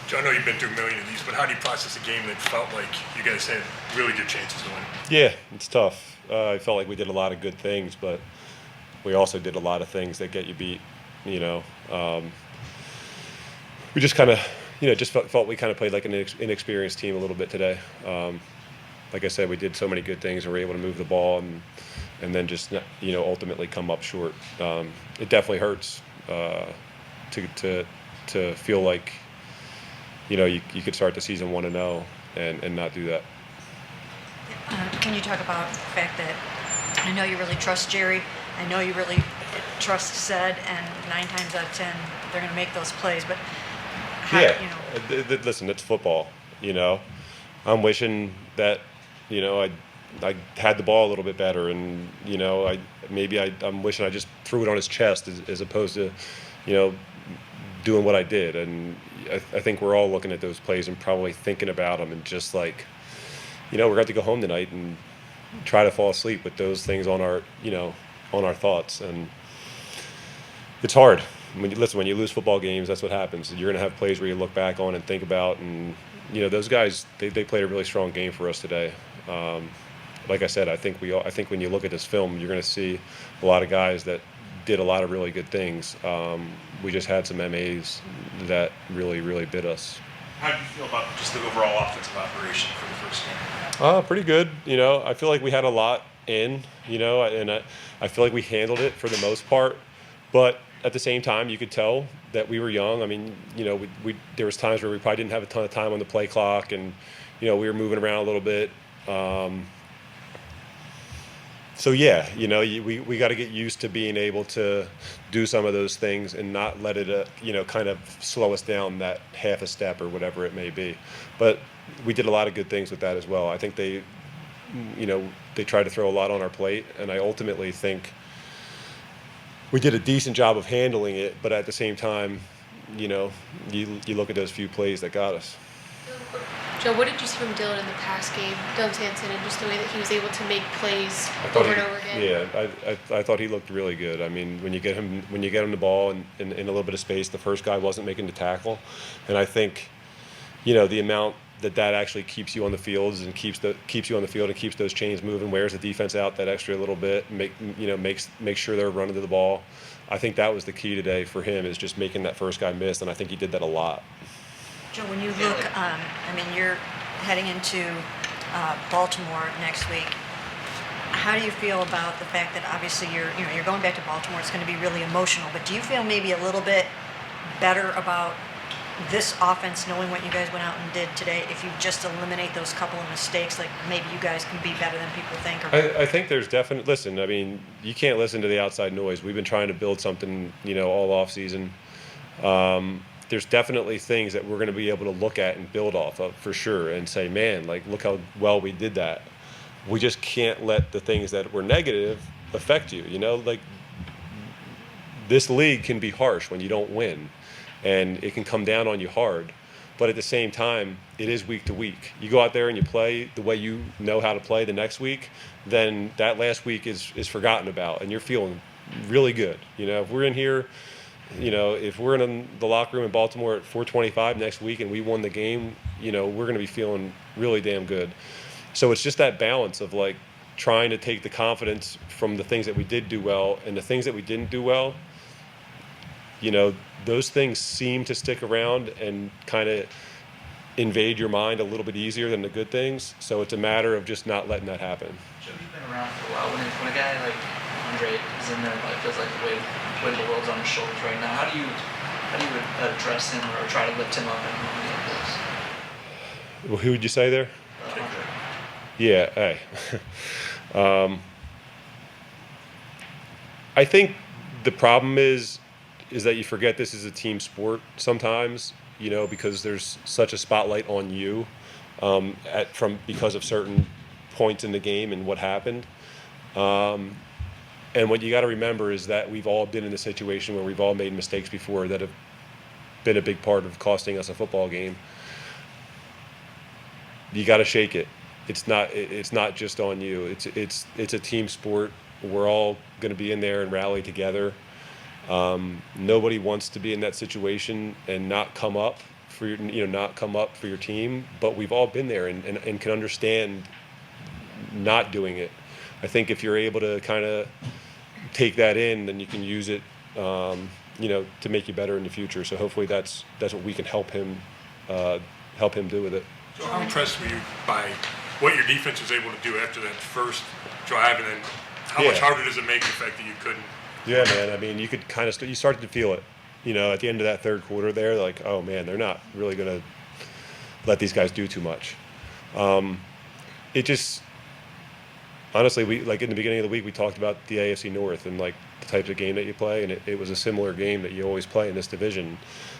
Joe, I know you've been through a million of these, but how do you process a game that felt like you guys had really good chances to win? Yeah, it's tough. I felt like we did a lot of good things, but we also did a lot of things that get you beat. You know, we just kind of, just felt we kind of played like an inexperienced team a little bit today. Like I said, we did so many good things and were able to move the ball and then just ultimately come up short. It definitely hurts to feel like you could start the season 1-0 and not do that. Can you talk about the fact that I know you really trust Jerry, I know you really trust Zed, and 9 times out of 10 they're going to make those plays, but listen, it's football. I'm wishing that I had the ball a little bit better, and I'm wishing I just threw it on his chest as opposed to doing what I did. And I think we're all looking at those plays and probably thinking about them and just like, we're going to have to go home tonight and try to fall asleep with those things on our thoughts. And it's hard. When you lose football games, that's what happens. You're going to have plays where you look back on and think about, and those guys, they played a really strong game for us today. Like I said, I think when you look at this film, you're going to see a lot of guys that did a lot of really good things. We just had some MAs that really, really bit us. How do you feel about just the overall offensive operation for the first game? Pretty good. I feel like we had a lot in, and I feel like we handled it for the most part. But at the same time, you could tell that we were young. I mean, there was times where we probably didn't have a ton of time on the play clock, and we were moving around a little bit. So yeah, we got to get used to being able to do some of those things and not let it, kind of slow us down that half a step or whatever it may be. But we did a lot of good things with that as well. I think they tried to throw a lot on our plate, and I ultimately think we did a decent job of handling it. But at the same time, you look at those few plays that got us. Joe, what did you see from Dylan in the past game, Dylan Sanson, and just the way that he was able to make plays over and over again? Yeah, I thought he looked really good. I mean, when you get him the ball in a little bit of space, the first guy wasn't making the tackle, and I think, the amount that actually keeps you on the fields and keeps you on the field and keeps those chains moving, wears the defense out that extra little bit, makes sure they're running to the ball. I think that was the key today for him, is just making that first guy miss, and I think he did that a lot. Joe, when you look, you're heading into Baltimore next week. How do you feel about the fact that obviously you're going back to Baltimore? It's going to be really emotional, but do you feel maybe a little bit better about this offense, knowing what you guys went out and did today? If you just eliminate those couple of mistakes, like maybe you guys can be better than people think. I think there's definitely. Listen, I mean, you can't listen to the outside noise. We've been trying to build something, all off season. There's definitely things that we're going to be able to look at and build off of for sure and say, man, like, look how well we did that. We just can't let the things that were negative affect you. Like, this league can be harsh when you don't win, and it can come down on you hard. But at the same time, it is week to week. You go out there and you play the way you know how to play the next week, then that last week is forgotten about, and you're feeling really good. If we're in here, if we're in the locker room in Baltimore at 4:25 next week and we won the game, we're going to be feeling really damn good. So it's just that balance of like trying to take the confidence from the things that we did do well and the things that we didn't do well. Those things seem to stick around and kind of invade your mind a little bit easier than the good things. So it's a matter of just not letting that happen. Joe, you've been around for a while. When a guy like Andre is in there, like feels like the weight of the world's on his shoulders right now, how do you address him or try to lift him up in a moment like this? Well, who would you say there? Andre. Yeah, hey. I think the problem is that you forget this is a team sport sometimes, because there's such a spotlight on you because of certain points in the game and what happened. And what you got to remember is that we've all been in a situation where we've all made mistakes before that have been a big part of costing us a football game. You got to shake it. It's not just on you. It's a team sport. We're all going to be in there and rally together. Nobody wants to be in that situation and not come up for your, not come up for your team, but we've all been there and can understand not doing it. I think if you're able to kind of take that in, then you can use it, to make you better in the future. So hopefully that's what we can help him do with it. So how impressed were you by what your defense was able to do after that first drive, and then how much harder does it make the fact that you couldn't? Yeah, man. I mean, you could kind of you started to feel it. At the end of that third quarter, there, like, oh man, they're not really gonna let these guys do too much. It just honestly, we like in the beginning of the week we talked about the AFC North and like the types of game that you play, and it was a similar game that you always play in this division.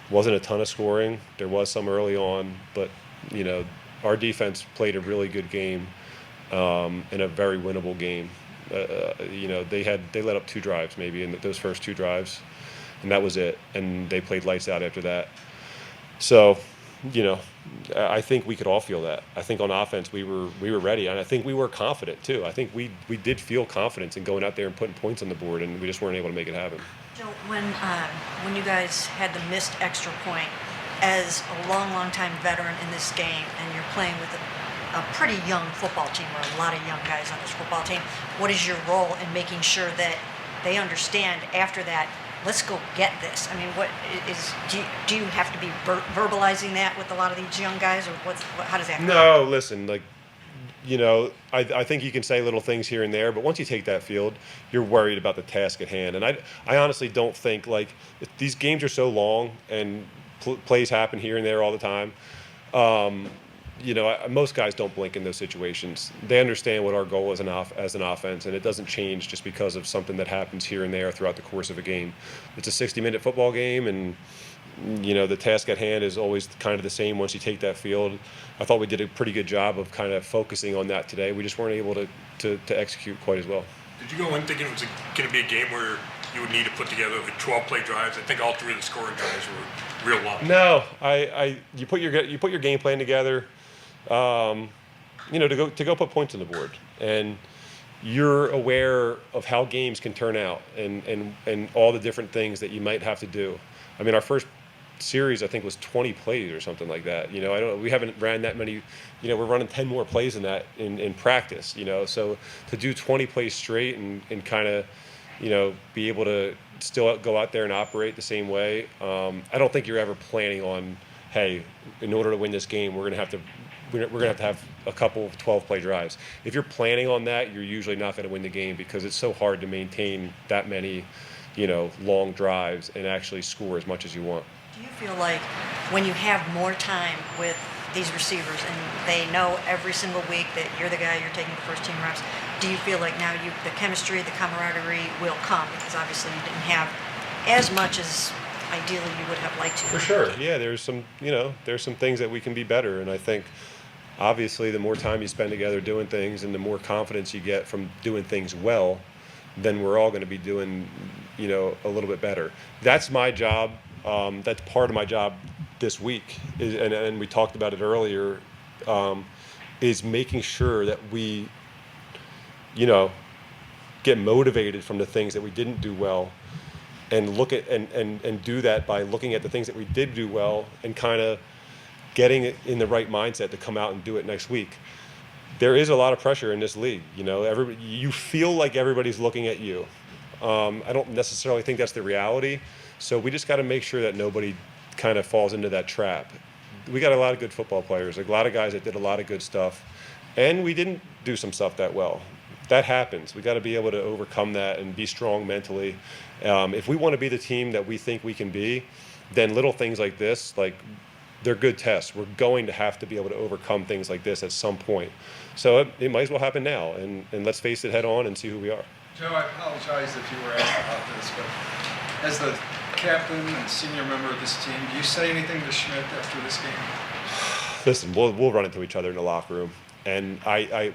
It wasn't a ton of scoring. There was some early on, but our defense played a really good game, in a very winnable game. They let up 2 drives maybe in those first 2 drives, and that was it. And they played lights out after that. So, I think we could all feel that. I think on offense we were ready, and I think we were confident too. I think we did feel confidence in going out there and putting points on the board, and we just weren't able to make it happen. Joe, when you guys had the missed extra point, as a long time veteran in this game, and you're playing with a pretty young football team, or a lot of young guys on this football team, what is your role in making sure that they understand after that, let's go get this? I mean, do you have to be verbalizing that with a lot of these young guys, or how does that go? No, listen, I think you can say little things here and there, but once you take that field, you're worried about the task at hand. And I honestly don't think, these games are so long and plays happen here and there all the time. Most guys don't blink in those situations. They understand what our goal is as an offense, and it doesn't change just because of something that happens here and there throughout the course of a game. It's a 60-minute football game, and the task at hand is always kind of the same once you take that field. I thought we did a pretty good job of kind of focusing on that today. We just weren't able to execute quite as well. Did you go in thinking it was going to be a game where you would need to put together 12-play drives? I think all 3 of the scoring drives were real long. No, you put your game plan together, to go put points on the board, and you're aware of how games can turn out and all the different things that you might have to do. I mean, our first series I think was 20 plays or something like that. We haven't ran that many. We're running 10 more plays than that in practice. So to do 20 plays straight and kind of be able to still go out there and operate the same way. I don't think you're ever planning on, hey, in order to win this game, we're gonna have to have a couple of 12-play drives. If you're planning on that, you're usually not going to win the game because it's so hard to maintain that many, long drives and actually score as much as you want. Do you feel like when you have more time with these receivers and they know every single week that you're the guy, you're taking the first team reps, do you feel like now the chemistry, the camaraderie will come? Because obviously you didn't have as much as ideally you would have liked to. For sure. Yeah, there's some things that we can be better, and I think obviously the more time you spend together doing things and the more confidence you get from doing things well, then we're all going to be doing, a little bit better. That's my job. That's part of my job this week, and we talked about it earlier, is making sure that we, get motivated from the things that we didn't do well, and look at and do that by looking at the things that we did do well and kind of getting it in the right mindset to come out and do it next week. There is a lot of pressure in this league. You feel like everybody's looking at you. I don't necessarily think that's the reality. So we just got to make sure that nobody kind of falls into that trap. We got a lot of good football players, a lot of guys that did a lot of good stuff, and we didn't do some stuff that well. That happens. We got to be able to overcome that and be strong mentally. If we want to be the team that we think we can be, then little things like this, they're good tests. We're going to have to be able to overcome things like this at some point. So it might as well happen now, and let's face it head on and see who we are. Joe, I apologize if you were asked about this, but as the captain and senior member of this team, do you say anything to Schmidt after this game? Listen, we'll run into each other in the locker room, and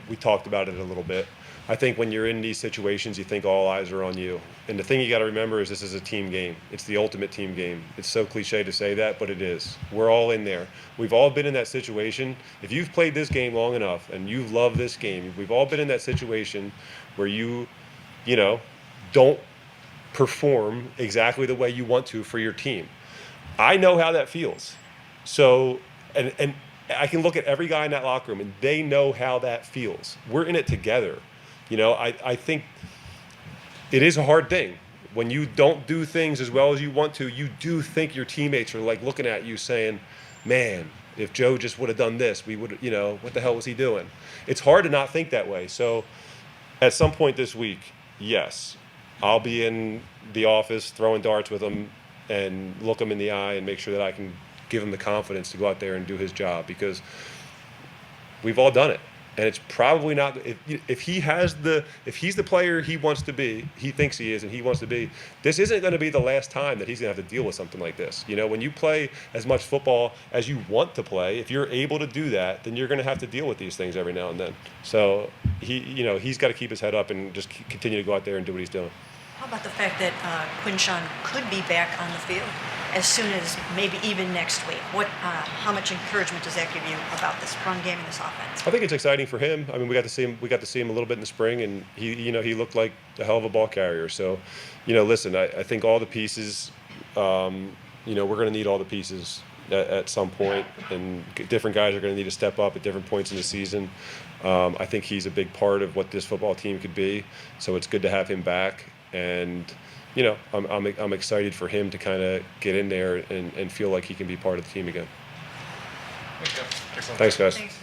we talked about it a little bit. I think when you're in these situations, you think all eyes are on you. And the thing you got to remember is this is a team game. It's the ultimate team game. It's so cliche to say that, but it is. We're all in there. We've all been in that situation. If you've played this game long enough and you love this game, we've all been in that situation where you don't perform exactly the way you want to for your team. I know how that feels. So, and I can look at every guy in that locker room, and they know how that feels. We're in it together. I think it is a hard thing. When you don't do things as well as you want to, you do think your teammates are like looking at you saying, man, if Joe just would have done this, we would, what the hell was he doing? It's hard to not think that way. So at some point this week, yes, I'll be in the office throwing darts with him and look him in the eye and make sure that I can give him the confidence to go out there and do his job, because we've all done it. And it's probably not, if he's the player he wants to be, he thinks he is and he wants to be, this isn't going to be the last time that he's going to have to deal with something like this. When you play as much football as you want to play, if you're able to do that, then you're going to have to deal with these things every now and then. So he's got to keep his head up and just continue to go out there and do what he's doing. How about the fact that Quinshawn could be back on the field as soon as maybe even next week? How much encouragement does that give you about this run game and this offense? I think it's exciting for him. I mean, we got to see him a little bit in the spring, and he looked like a hell of a ball carrier. So, listen, I think all the pieces, we're going to need all the pieces at some point, and different guys are going to need to step up at different points in the season. I think he's a big part of what this football team could be. So it's good to have him back. And I'm excited for him to kind of get in there and feel like he can be part of the team again. Excellent. Thanks, guys. Thanks.